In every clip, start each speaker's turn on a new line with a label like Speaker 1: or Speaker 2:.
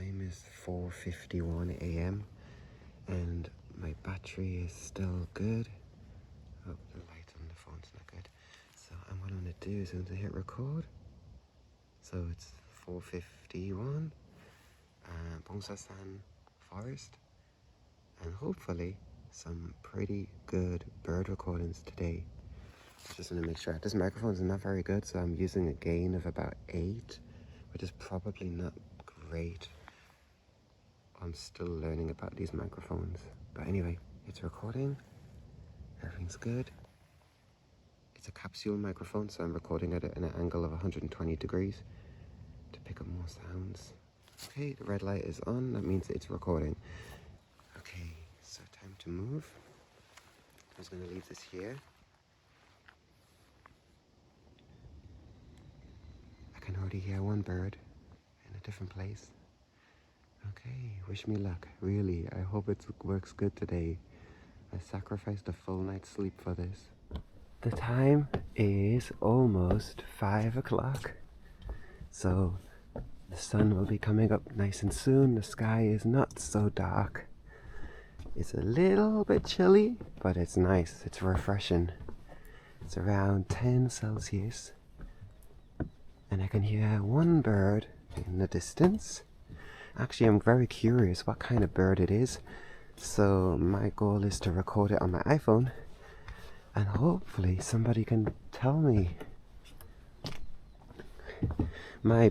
Speaker 1: time is 4:51 a.m. and my battery is still good. Oh, the light on the phone's not good. So what I'm going to do is I'm going to hit record. So it's 4:51, Bongsasan Forest, and hopefully some pretty good bird recordings today. Just want to make sure. This microphone is not very good, so I'm using a gain of about 8, which is probably not great. I'm still learning about these microphones. But anyway, it's recording. Everything's good. It's a capsule microphone, so I'm recording at an angle of 120 degrees to pick up more sounds. Okay, the red light is on. That means it's recording. Okay, so time to move. I'm just going to leave this here. I can already hear one bird in a different place. Okay, wish me luck. Really, I hope it works good today. I sacrificed a full night's sleep for this. The time is almost 5 o'clock. So the sun will be coming up nice and soon. The sky is not so dark. It's a little bit chilly, but it's nice. It's refreshing. It's around 10 Celsius. And I can hear one bird in the distance. Actually, I'm very curious what kind of bird it is. So my goal is to record it on my iPhone. And hopefully somebody can tell me. My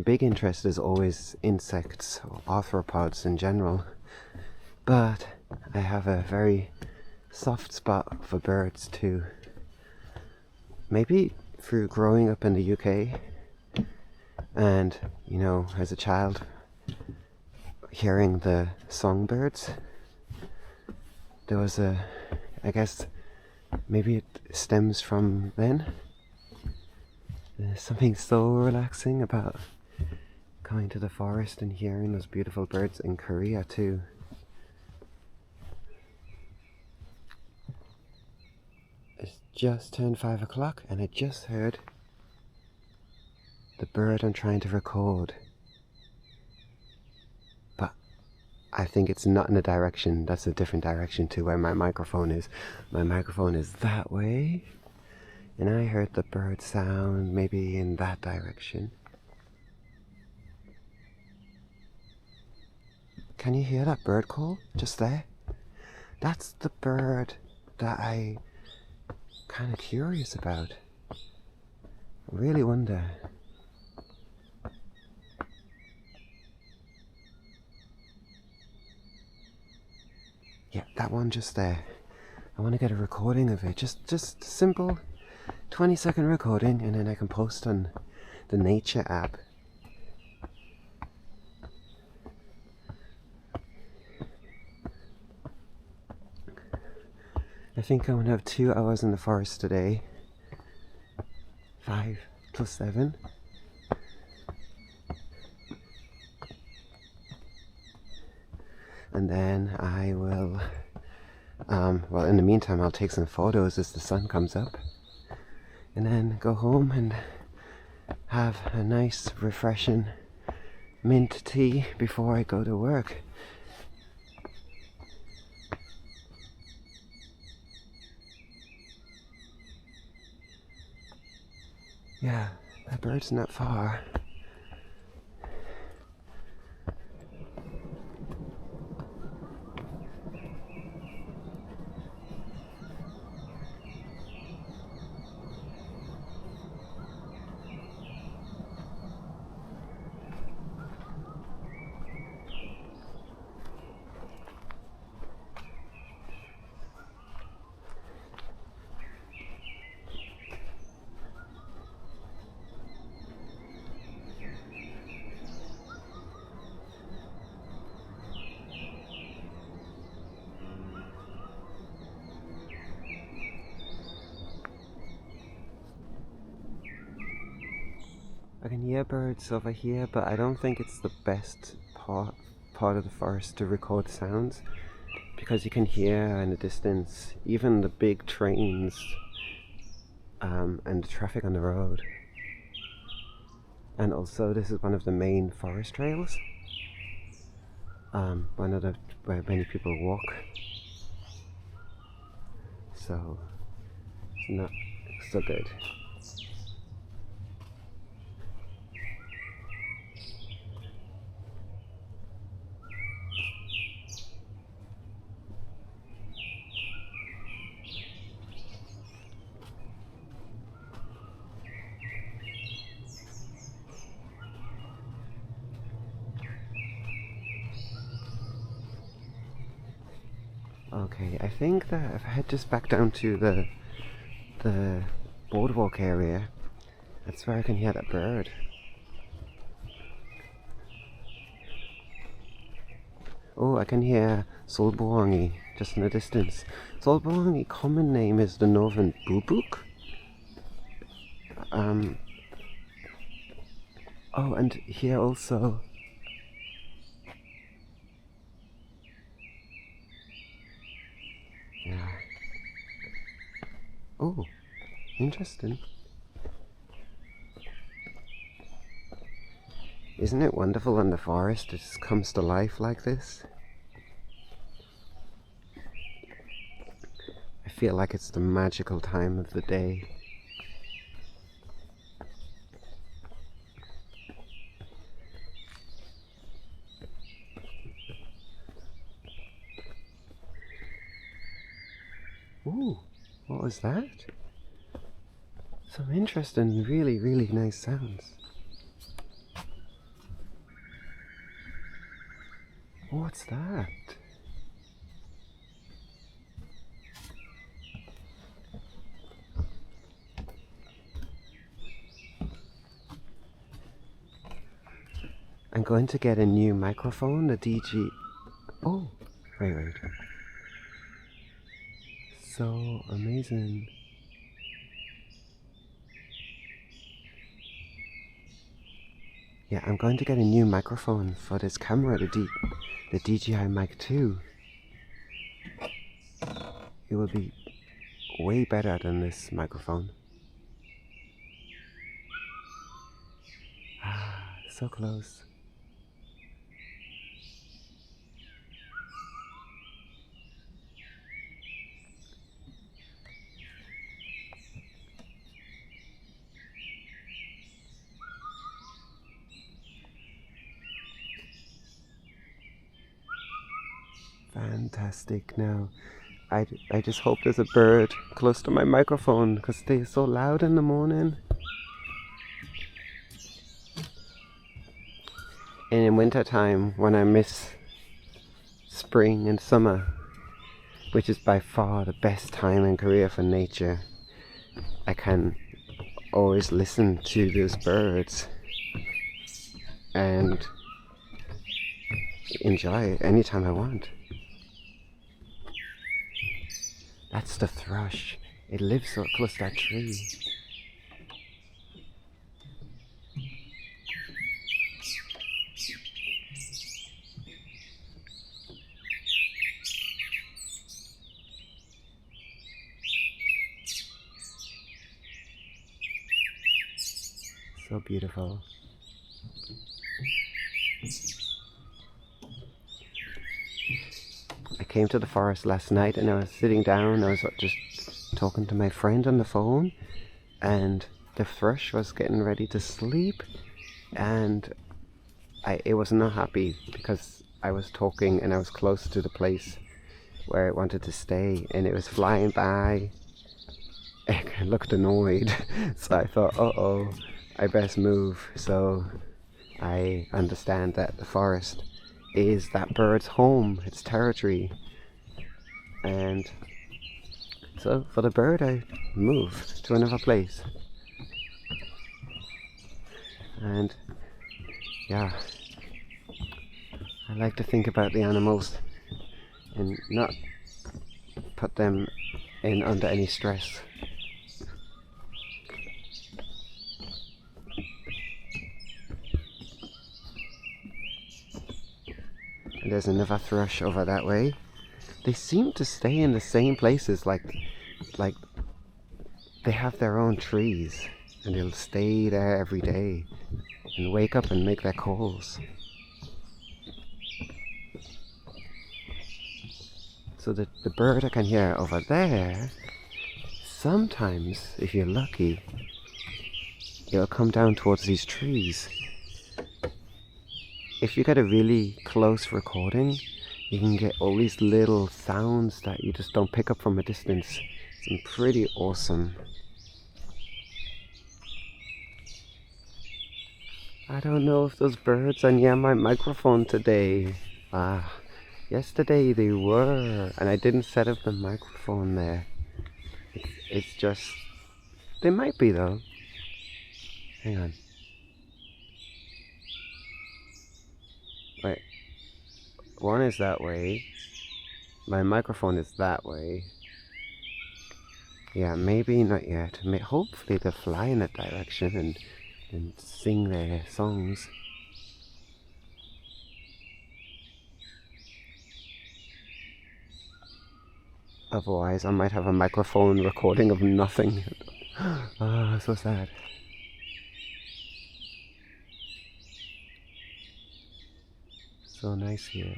Speaker 1: big interest is always insects or arthropods in general. But I have a very soft spot for birds too. Maybe through growing up in the UK and, as a child, hearing the songbirds, there was I guess maybe it stems from then. There's something so relaxing about going to the forest and hearing those beautiful birds in Korea too. It's just turned 5 o'clock and I just heard the bird I'm trying to record. But I think it's not in the direction, that's a different direction to where my microphone is. My microphone is that way. And I heard the bird sound maybe in that direction. Can you hear that bird call just there? That's the bird that I'm kind of curious about. I really wonder. Yeah, that one just there. I want to get a recording of it. Just simple 20-second recording, and then I can post on the Nature app. I think I'm going to have 2 hours in the forest today. 5 plus 7. And then I will, in the meantime I'll take some photos as the sun comes up. And then go home and have a nice refreshing mint tea before I go to work. Yeah, that bird's not far. I can hear birds over here, but I don't think it's the best part of the forest to record sounds, because you can hear in the distance even the big trains and the traffic on the road. And also this is one of the main forest trails, one of the where many people walk. So it's not so good. Okay, I think that if I head just back down to the boardwalk area, that's where I can hear that bird. Oh, I can hear Solboangi just in the distance. Solboangi common name is the northern bubuk. Oh, and here also. Yeah. Oh, interesting. Isn't it wonderful when the forest just comes to life like this? I feel like it's the magical time of the day. Ooh, what was that? Some interesting, really, really nice sounds. What's that? I'm going to get a new microphone, the DG... Oh, wait. So amazing. Yeah, I'm going to get a new microphone for this camera, the DJI Mic 2. It will be way better than this microphone. Ah, so close. Fantastic. Now, I just hope there's a bird close to my microphone because they're so loud in the morning. And in winter time, when I miss spring and summer, which is by far the best time in Korea for nature, I can always listen to those birds and enjoy it anytime I want. That's the thrush. It lives so close to that tree. So beautiful. I came to the forest last night and I was sitting down, I was just talking to my friend on the phone, and the thrush was getting ready to sleep, and it was not happy because I was talking and I was close to the place where it wanted to stay, and it was flying by. It looked annoyed, so I thought, uh-oh, I best move. So I understand that the forest is that bird's home, its territory, and so for the bird I move to another place. And yeah, I like to think about the animals and not put them in under any stress. And there's another thrush over that way. They seem to stay in the same places, like they have their own trees, and they'll stay there every day and wake up and make their calls. So the bird I can hear over there, sometimes, if you're lucky, it'll come down towards these trees. If you get a really close recording, you can get all these little sounds that you just don't pick up from a distance. It's pretty awesome. I don't know if those birds are near my microphone today. Yesterday they were, and I didn't set up the microphone there. It's just, they might be though. Hang on. Wait. One is that way. My microphone is that way. Yeah, maybe not yet. Hopefully they'll fly in that direction and sing their songs. Otherwise, I might have a microphone recording of nothing. Ah, so sad. So nice here.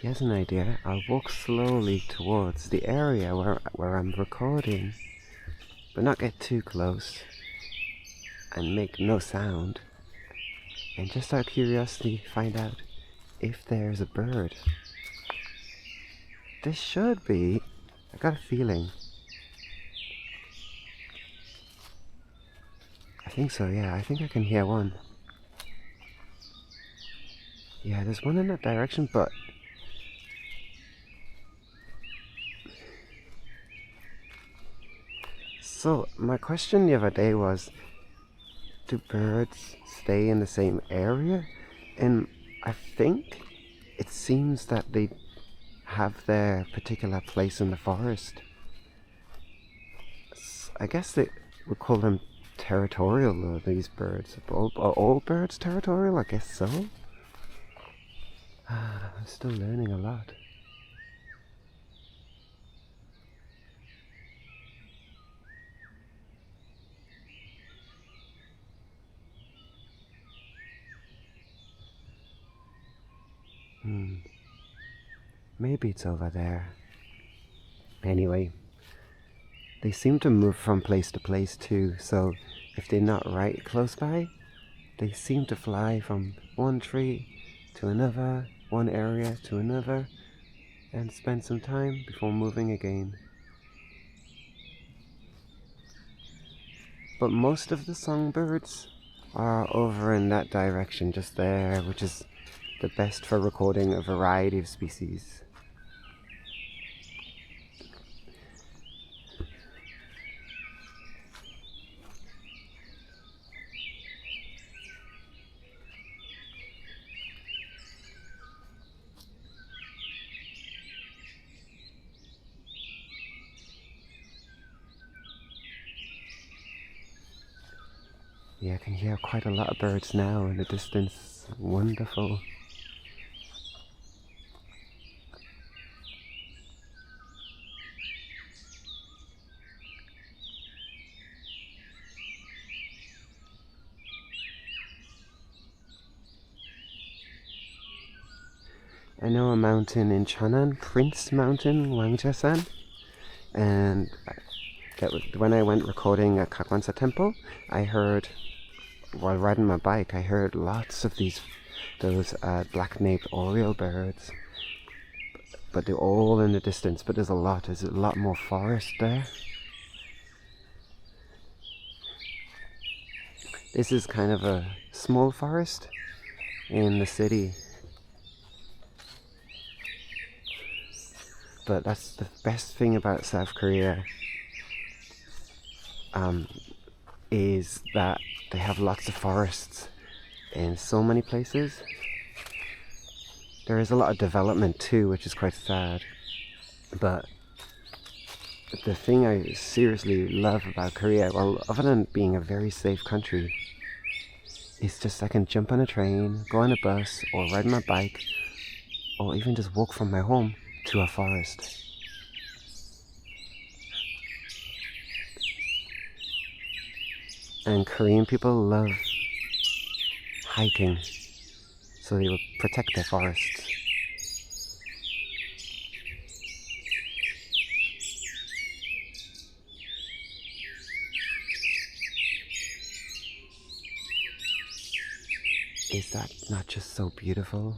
Speaker 1: Here's an idea. I'll walk slowly towards the area where I'm recording, but not get too close and make no sound. And just out of curiosity, find out if there's a bird. There should be. I got a feeling. I think so, yeah. I think I can hear one. Yeah, there's one in that direction, but so my question the other day was, do birds stay in the same area? And I think it seems that they have their particular place in the forest. I guess they would call them territorial, these birds. Are all birds territorial? I guess so. I'm still learning a lot. Maybe it's over there. Anyway, they seem to move from place to place too, so if they're not right close by, they seem to fly from one tree to another, one area to another, and spend some time before moving again. But most of the songbirds are over in that direction, just there, which is the best for recording a variety of species. Yeah, I can hear quite a lot of birds now in the distance. Wonderful. I know a mountain in Cheonan, Prince Mountain, Wangjasan, and when I went recording at Kakwansa Temple, I heard, while riding my bike, I heard lots of those black-naped oriole birds, but they're all in the distance. But there's a lot more forest there. This is kind of a small forest in the city, but that's the best thing about South Korea, is that they have lots of forests in so many places. There is a lot of development too, which is quite sad, but the thing I seriously love about Korea, well, other than being a very safe country, is just I can jump on a train, go on a bus, or ride my bike, or even just walk from my home to a forest. And Korean people love hiking. so they would protect their forests. Is that not just so beautiful?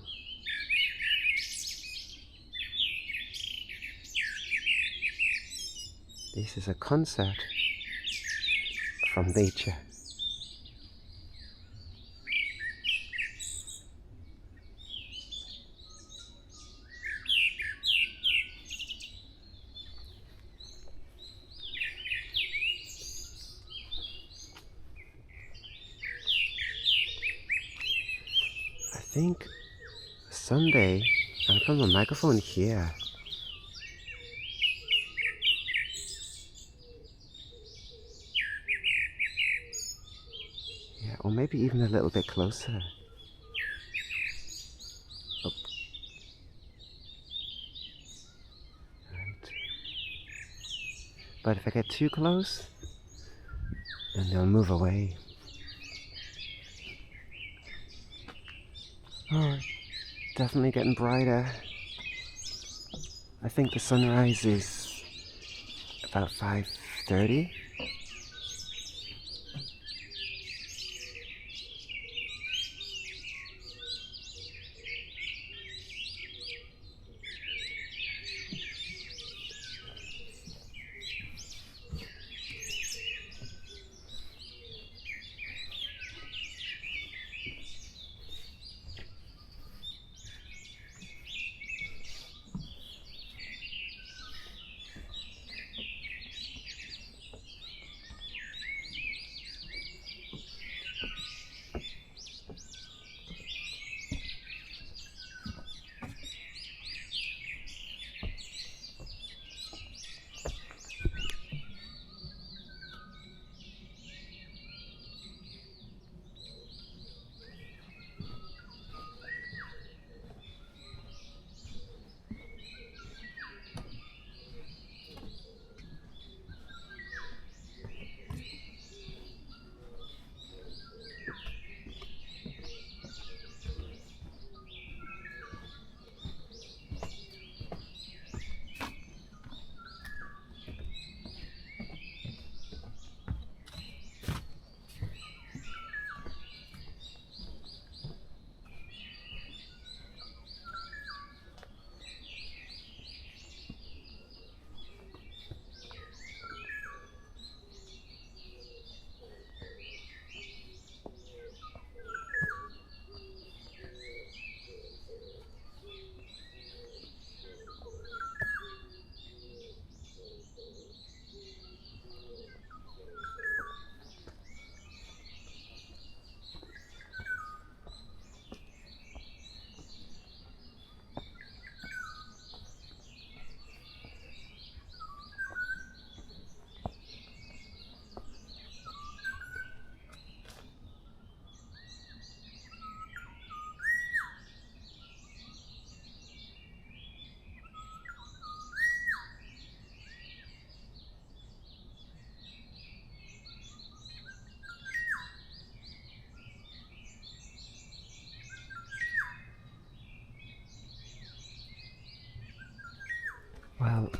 Speaker 1: This is a concert from nature. I think someday I'll put my microphone here. Yeah, or maybe even a little bit closer. Oh. Right. But if I get too close, then they'll move away. Oh, definitely getting brighter. I think the sunrise is about 5:30. Well,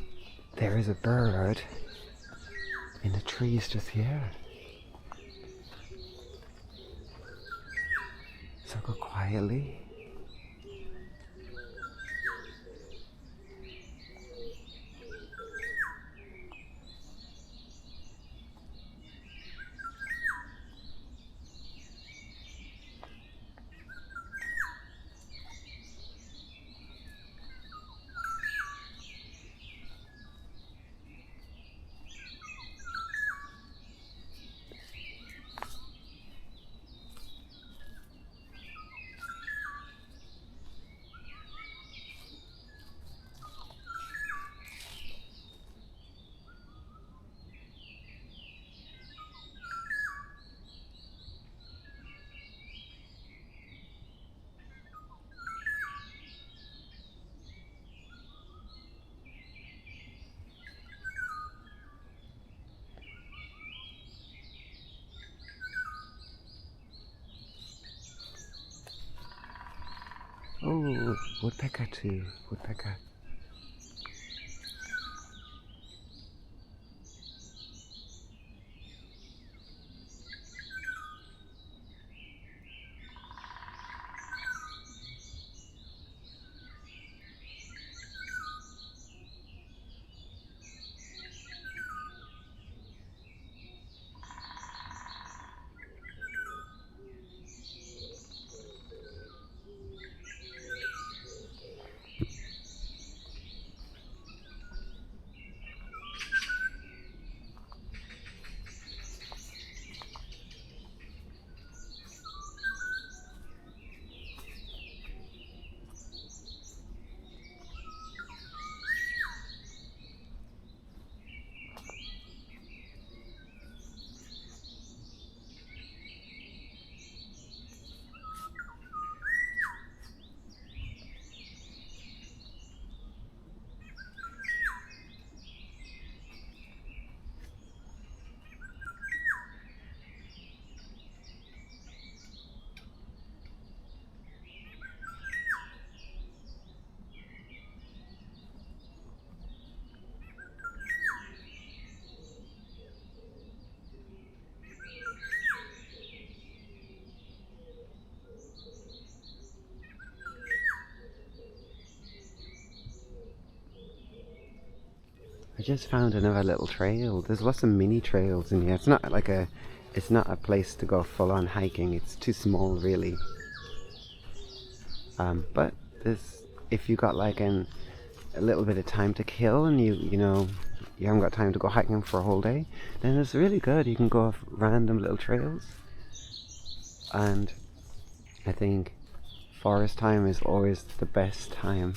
Speaker 1: there is a bird in the trees just here. So go quietly. Oh, woodpecker too. Woodpecker. I just found another little trail. There's lots of mini trails in here. It's not a place to go full on hiking. It's too small really. But if you got like a little bit of time to kill and you haven't got time to go hiking for a whole day, then it's really good. You can go off random little trails. And I think forest time is always the best time.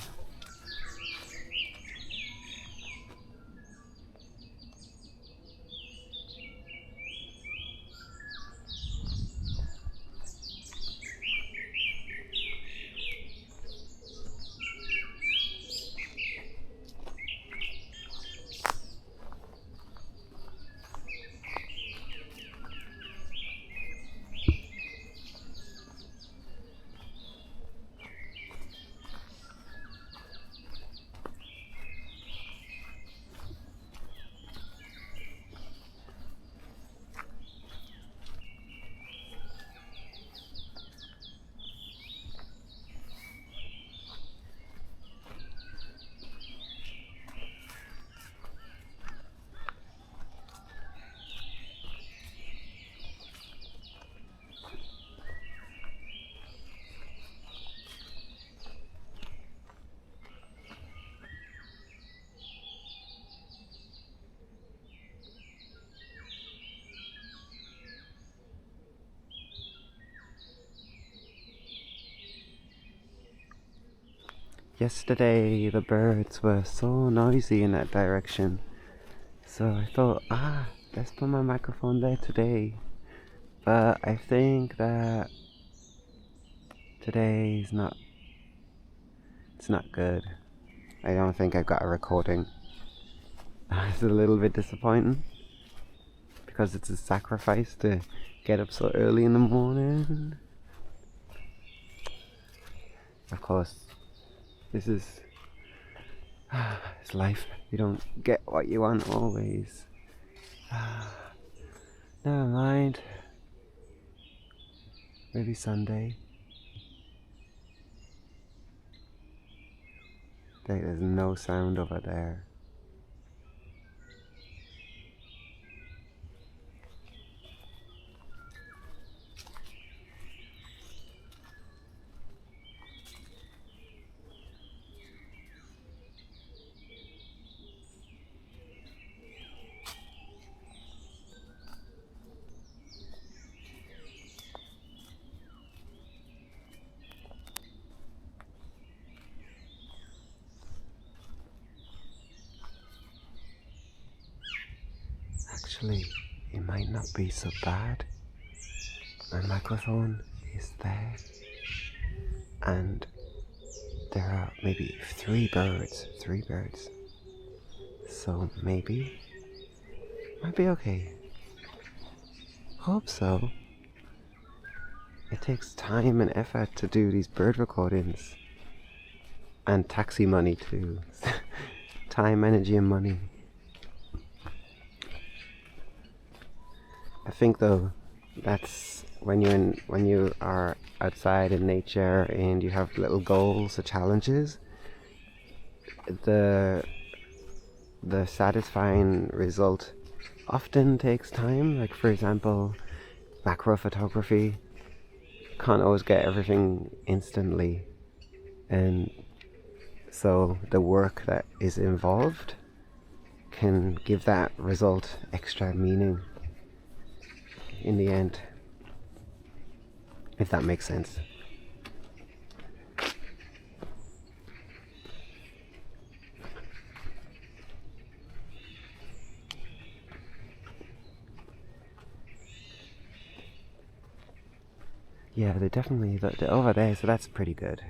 Speaker 1: Yesterday the birds were so noisy in that direction, so I thought, let's put my microphone there today. But I think that today's not, it's not good. I don't think I've got a recording. It's a little bit disappointing because it's a sacrifice to get up so early in the morning. Of course, this is it's life. You don't get what you want always. Never mind. Maybe Sunday. There's no sound over there. Actually, it might not be so bad. My microphone is there, and there are maybe three birds. So maybe, might be okay. Hope so. It takes time and effort to do these bird recordings. And taxi money too. Time, energy and money. I think though that's when you are outside in nature and you have little goals or challenges, the satisfying result often takes time. Like for example, macro photography can't always get everything instantly, and so the work that is involved can give that result extra meaning in the end, if that makes sense. Yeah, they're definitely they're over there, so that's pretty good.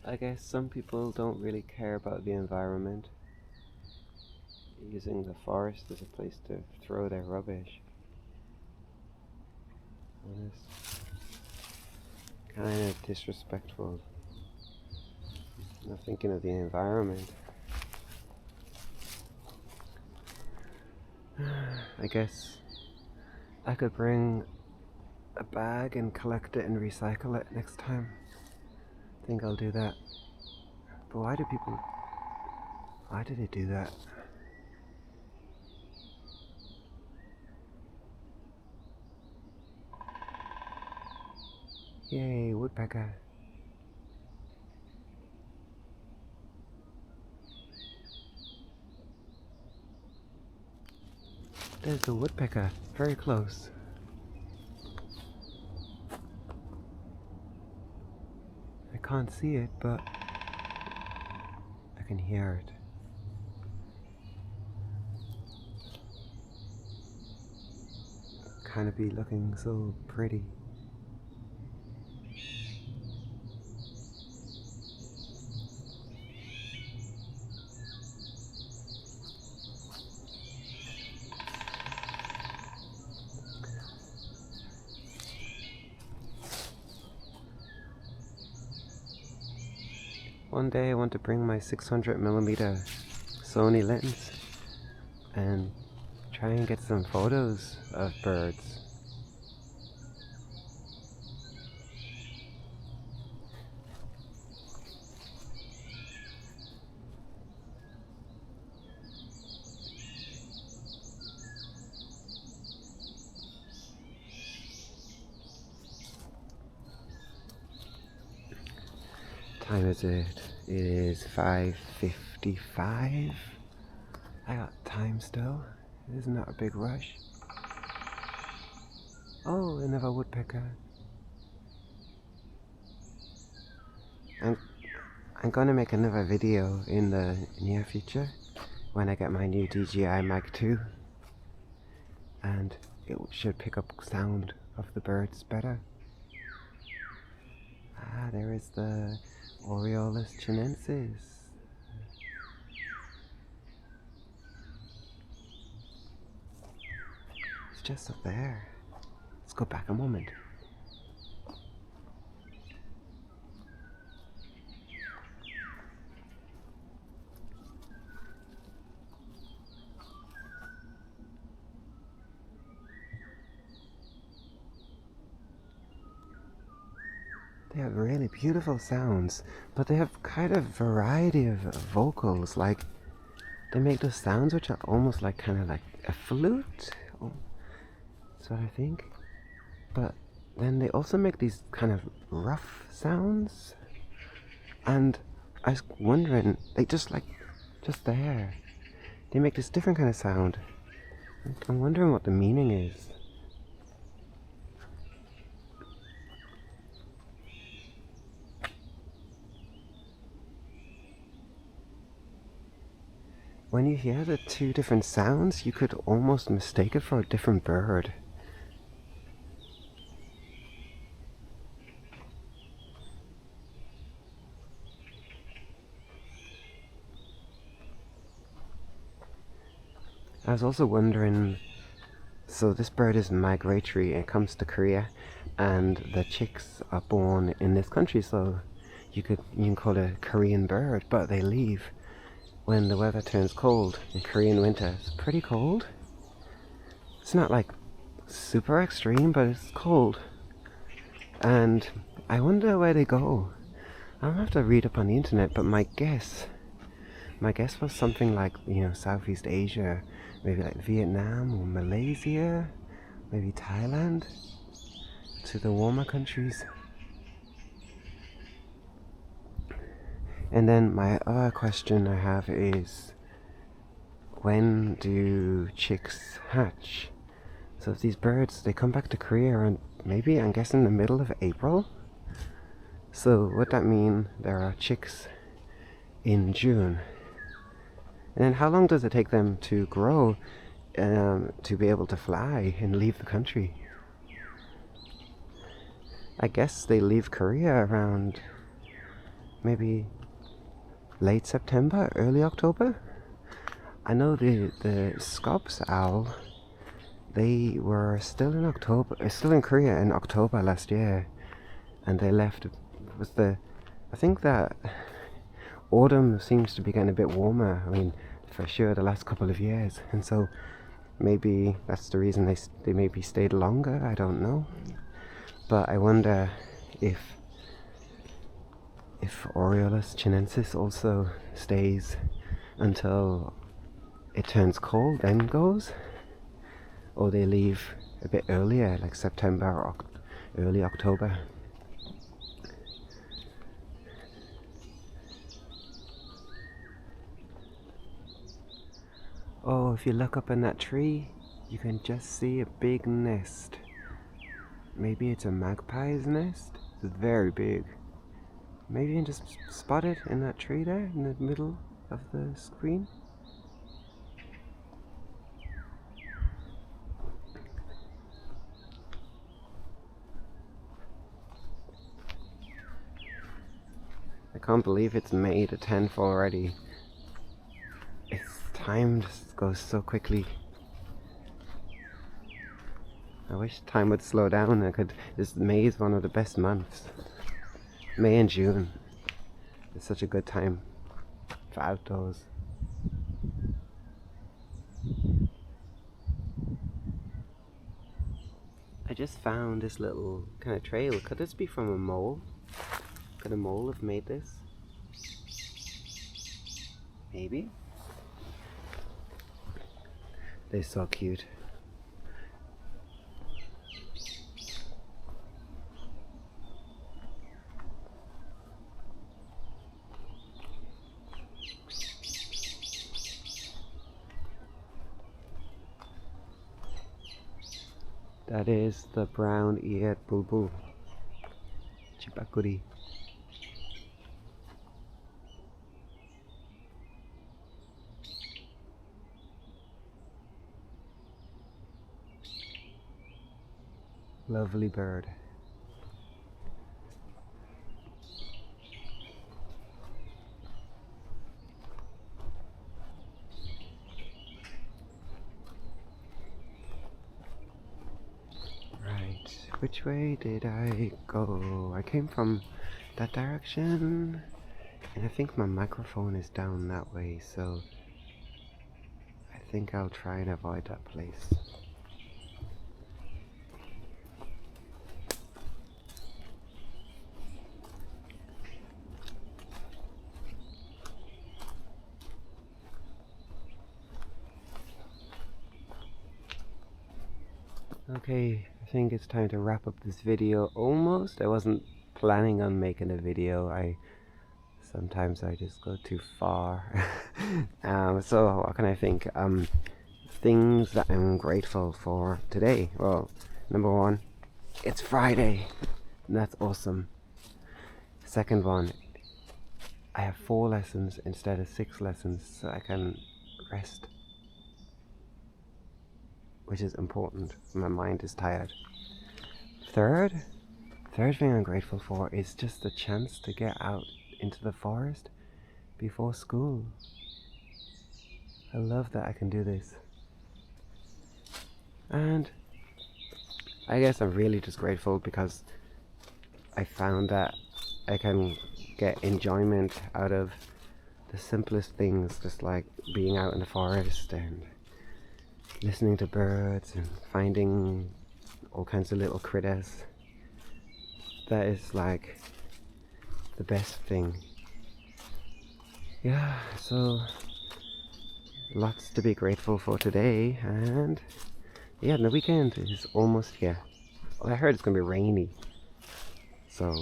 Speaker 1: I guess some people don't really care about the environment, using the forest as a place to throw their rubbish. And it's kind of disrespectful, not thinking of the environment. I guess I could bring a bag and collect it and recycle it next time. I think I'll do that. But why do they do that? Yay, woodpecker. There's the woodpecker, very close. I can't see it, but I can hear it. Kind of be looking so pretty. One day I want to bring my 600mm Sony lens and try and get some photos of birds. Time is it? It is 5:55. I got time still. It is not a big rush. Oh, another woodpecker. I'm gonna make another video in the near future when I get my new DJI Mag 2, and it should pick up sound of the birds better. Ah, there is the Oriolus chinensis. It's just up there. Let's go back a moment. They have really beautiful sounds, but they have kind of variety of vocals. Like, they make those sounds which are almost like kind of like a flute. That's what I think. But then they also make these kind of rough sounds. And I was wondering, just there, they make this different kind of sound. I'm wondering what the meaning is. when you hear the two different sounds, you could almost mistake it for a different bird. I was also wondering, so this bird is migratory. It comes to Korea, and the chicks are born in this country, so you can call it a Korean bird, but they leave when the weather turns cold. In Korean winter, it's pretty cold. It's not like super extreme, but it's cold. And I wonder where they go. I'll have to read up on the internet, but my guess was something like, Southeast Asia, maybe like Vietnam or Malaysia, maybe Thailand, to the warmer countries. And then my other question I have is, when do chicks hatch? So if these birds, they come back to Korea around, maybe, I'm guessing, the middle of April. So would that mean there are chicks in June? And then how long does it take them to grow to be able to fly and leave the country? I guess they leave Korea around maybe late September, early October. I know the Scops owl, they were still in Korea in October last year, and they left with I think that autumn seems to be getting a bit warmer. I mean, for sure, the last couple of years, and so maybe that's the reason they maybe stayed longer. I don't know, but I wonder if Oriolus chinensis also stays until it turns cold, then goes, or they leave a bit earlier, like September or early October. Oh, if you look up in that tree, you can just see a big nest. Maybe it's a magpie's nest. It's very big. Maybe you can just spot it in that tree there, in the middle of the screen. I can't believe it's May the 10th already. Time just goes so quickly. I wish time would slow down. May is one of the best months. May and June. It's such a good time for outdoors. I just found this little kind of trail. Could this be from a mole? Could a mole have made this? Maybe. They're so cute. That is the brown-eared bulbul, Chibakuri. Lovely bird. Right, which way did I go? I came from that direction, and I think my microphone is down that way, so I think I'll try and avoid that place. Okay, I think it's time to wrap up this video almost. I wasn't planning on making a video. Sometimes I just go too far. So what can I think? Things that I'm grateful for today. Well, number one, it's Friday. And that's awesome. Second one, I have 4 lessons instead of 6 lessons, so I can rest, which is important. My mind is tired. Third thing I'm grateful for is just the chance to get out into the forest before school. I love that I can do this. And I guess I'm really just grateful because I found that I can get enjoyment out of the simplest things, just like being out in the forest and listening to birds and finding all kinds of little critters. That is like the best thing. Yeah, so lots to be grateful for today, and yeah, the weekend is almost here. Well, I heard it's gonna be rainy, so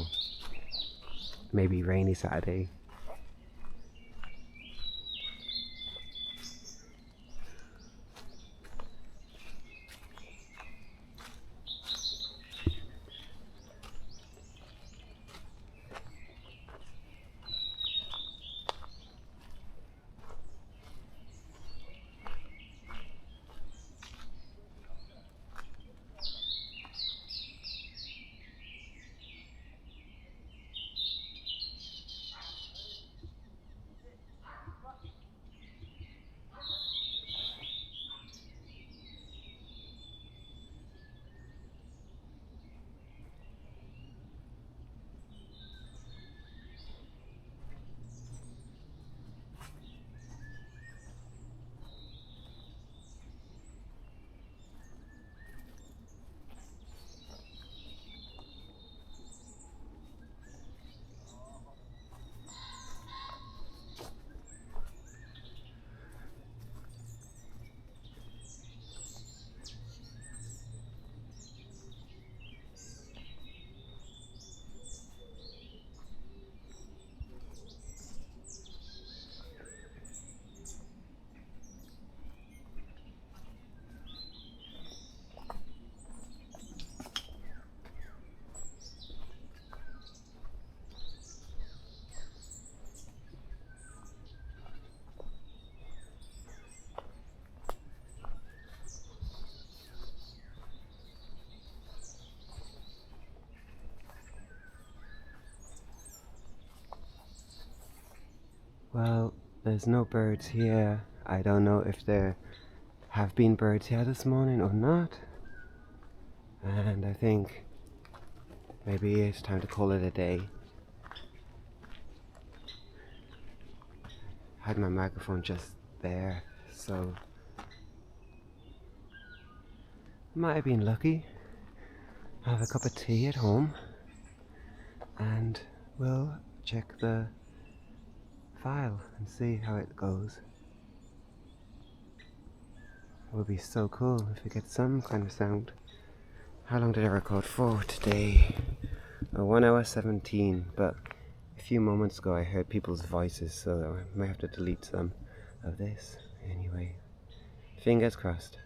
Speaker 1: maybe rainy Saturday. Well, there's no birds here. I don't know if there have been birds here this morning or not. And I think maybe it's time to call it a day. I had my microphone just there, so I might have been lucky. I have a cup of tea at home, and we'll check the file and see how it goes. It would be so cool if we get some kind of sound. How long did I record for today? 1 hour 17, but a few moments ago I heard people's voices, so I might have to delete some of this. Anyway, fingers crossed.